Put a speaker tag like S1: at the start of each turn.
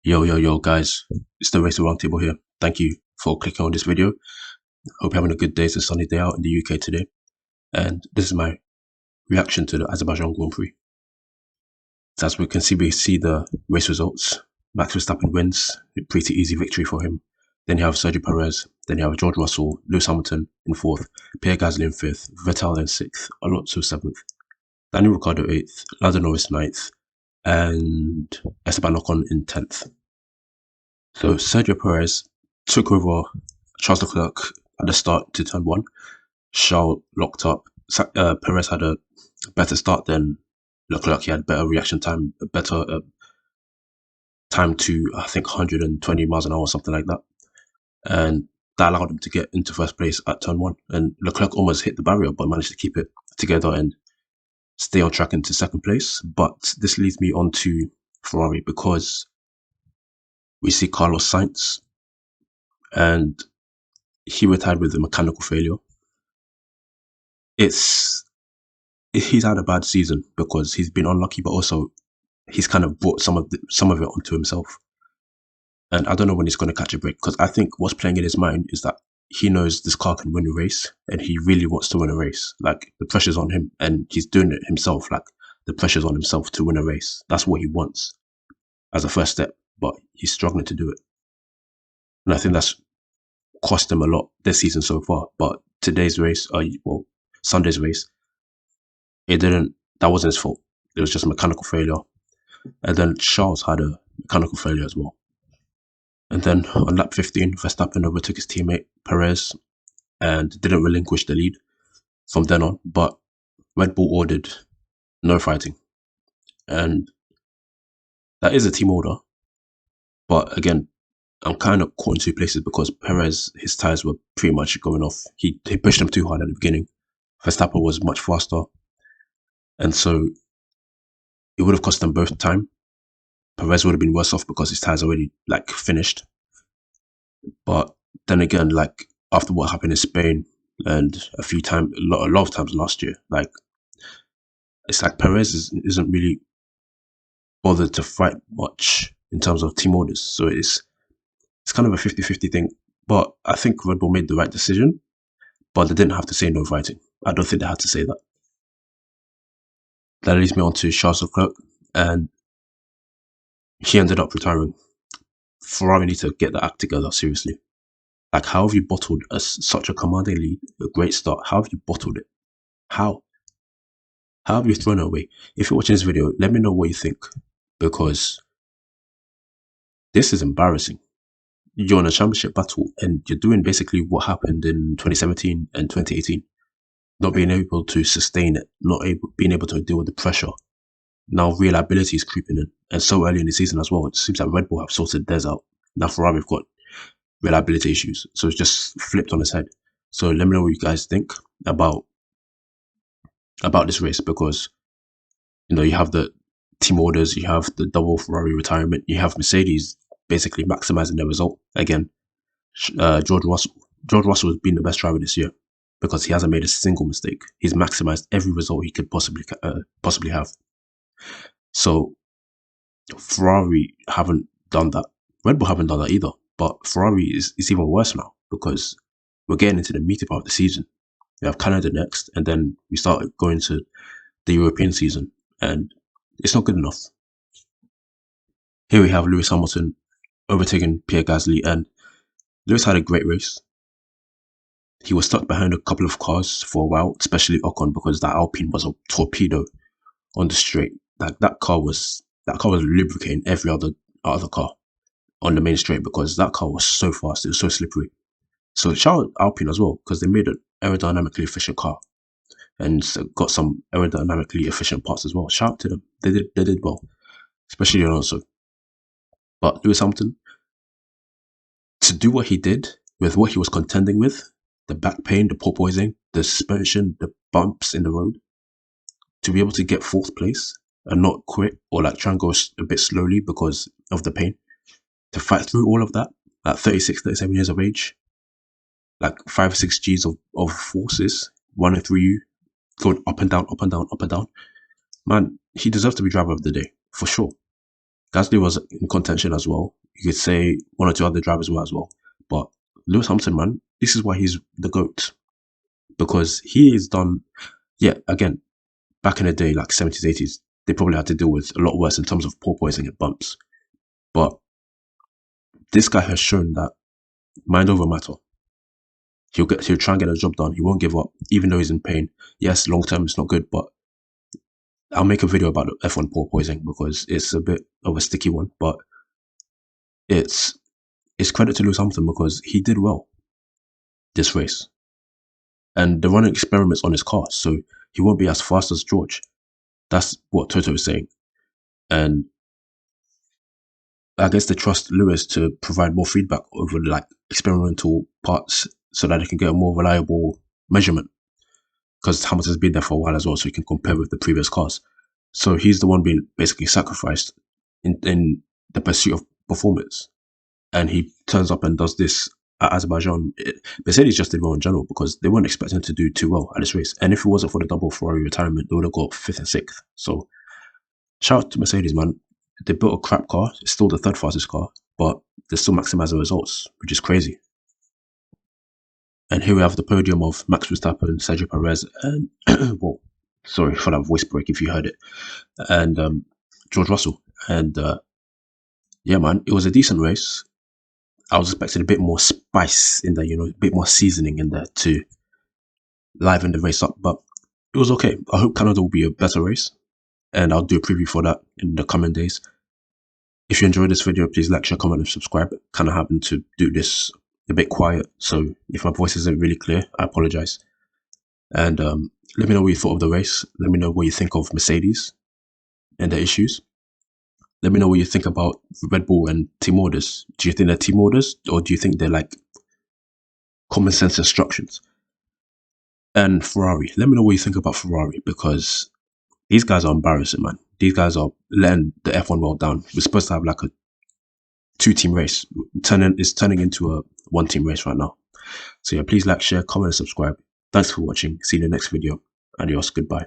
S1: Yo, guys, it's the Race Roundtable here. Thank you for clicking on this video. Hope you're having a good day. It's a sunny day out in the UK today. And this is my reaction to the Azerbaijan Grand Prix. So as we see the race results. Max Verstappen wins, a pretty easy victory for him. Then you have Sergio Perez. Then you have George Russell, Lewis Hamilton in 4th, Pierre Gasly in 5th, Vettel in 6th, Alonso 7th, Daniel Ricciardo 8th, Lando Norris 9th, and Esteban Ocon in 10th. So Sergio Perez took over Charles Leclerc at the start to turn 1. Charles locked up. Perez had a better start than Leclerc. He had better reaction time, a better time to, I think, 120 miles an hour or something like that. And that allowed him to get into first place at turn 1. And Leclerc almost hit the barrier, but managed to keep it together and stay on track into second place. But this leads me on to Ferrari, because we see Carlos Sainz, and he retired with a mechanical failure. He's had a bad season because he's been unlucky, but also he's kind of brought some of it onto himself. And I don't know when he's going to catch a break, because I think what's playing in his mind is that he knows this car can win a race, and he really wants to win a race. Like, the pressure's on him, and he's doing it himself. Like, the pressure's on himself to win a race. That's what he wants as a first step, but he's struggling to do it. And I think that's cost him a lot this season so far. But today's race, Sunday's race, that wasn't his fault. It was just a mechanical failure. And then Charles had a mechanical failure as well. And then on lap 15, Verstappen overtook his teammate Perez and didn't relinquish the lead from then on. But Red Bull ordered no fighting. And that is a team order. But again, I'm kind of caught in two places, because Perez, his tyres were pretty much going off. He pushed him too hard at the beginning. Verstappen was much faster. And so it would have cost them both time. Perez would have been worse off because his tyres already finished. But then again, after what happened in Spain and a lot of times last year, it's like Perez isn't really bothered to fight much in terms of team orders. So it's kind of a 50-50 thing. But I think Red Bull made the right decision, but they didn't have to say no fighting. I don't think they had to say that. That leads me on to Charles Leclerc, and he ended up retiring. Ferrari need to get the act together, seriously. How have you bottled such a commanding lead, a great start? How have you bottled it? How? How have you thrown it away? If you're watching this video, let me know what you think, because this is embarrassing. You're in a championship battle, and you're doing basically what happened in 2017 and 2018. Not being able to sustain it, being able to deal with the pressure. Now reliability is creeping in, and so early in the season as well. It seems like Red Bull have sorted theirs out. Now Ferrari have got reliability issues, so it's just flipped on its head. So let me know what you guys think about this race, because you have the team orders, you have the double Ferrari retirement, you have Mercedes basically maximizing their result again. George Russell has been the best driver this year, because he hasn't made a single mistake. He's maximized every result he could possibly have. So Ferrari haven't done that. Red Bull haven't done that either. But Ferrari is even worse now, because we're getting into the meaty part of the season. We have Canada next, and then we start going to the European season, and it's not good enough. Here we have Lewis Hamilton overtaking Pierre Gasly, and Lewis had a great race. He was stuck behind a couple of cars for a while, especially Ocon, because that Alpine was a torpedo on the straight. That car was lubricating every other car on the main straight, because that car was so fast, it was so slippery. So shout out Alpine as well, because they made an aerodynamically efficient car and got some aerodynamically efficient parts as well. Shout out to them. They did well, especially Alonso. But Lewis Hamilton, to do what he did with what he was contending with, the back pain, the porpoising, the suspension, the bumps in the road, to be able to get 4th place and not quit or try and go a bit slowly because of the pain, to fight through all of that at 36, 37 years of age, 5 or 6 G's of forces running through you, going up and down, up and down, up and down. Man, he deserves to be driver of the day, for sure. Gasly was in contention as well. You could say one or two other drivers were as well. But Lewis Hamilton, man, this is why he's the GOAT. Because he has done, yeah, again, back in the day, like 70s, 80s, they probably had to deal with a lot worse in terms of porpoising and bumps. But this guy has shown that mind over matter. He'll try and get the job done. He won't give up, even though he's in pain. Yes, long term it's not good, but I'll make a video about the F1 porpoising because it's a bit of a sticky one. But it's credit to Lewis Hamilton because he did well this race. And they're running experiments on his car, so he won't be as fast as George. That's what Toto is saying. And I guess they trust Lewis to provide more feedback over like experimental parts so that they can get a more reliable measurement. Because Hamilton's been there for a while as well, so he can compare with the previous cars. So he's the one being basically sacrificed in the pursuit of performance. And he turns up and does this at Azerbaijan. Mercedes just did well in general because they weren't expecting him to do too well at this race. And if it wasn't for the double Ferrari retirement, they would have got 5th and 6th. So shout out to Mercedes, man. They built a crap car. It's still the 3rd fastest car, but they're still maximizing results, which is crazy. And here we have the podium of Max Verstappen, Sergio Perez, and well, sorry for that voice break if you heard it, and George Russell. And yeah, man, it was a decent race. I was expecting a bit more spice in there, you know, a bit more seasoning in there to liven the race up, but it was okay. I hope Canada will be a better race, and I'll do a preview for that in the coming days. If you enjoyed this video, please like, share, comment, and subscribe. Kind of happened to do this a bit quiet, so if my voice isn't really clear, I apologize. And let me know what you thought of the race. Let me know what you think of Mercedes and the issues. Let me know what you think about Red Bull and team orders. Do you think they're team orders, or do you think they're like common sense instructions? And Ferrari, let me know what you think about Ferrari, because these guys are embarrassing, man. These guys are letting the F1 world down. We're supposed to have like a 2-team race. It's turning into a 1-team race right now. So yeah, please like, share, comment, and subscribe. Thanks for watching. See you in the next video. Adios. Goodbye.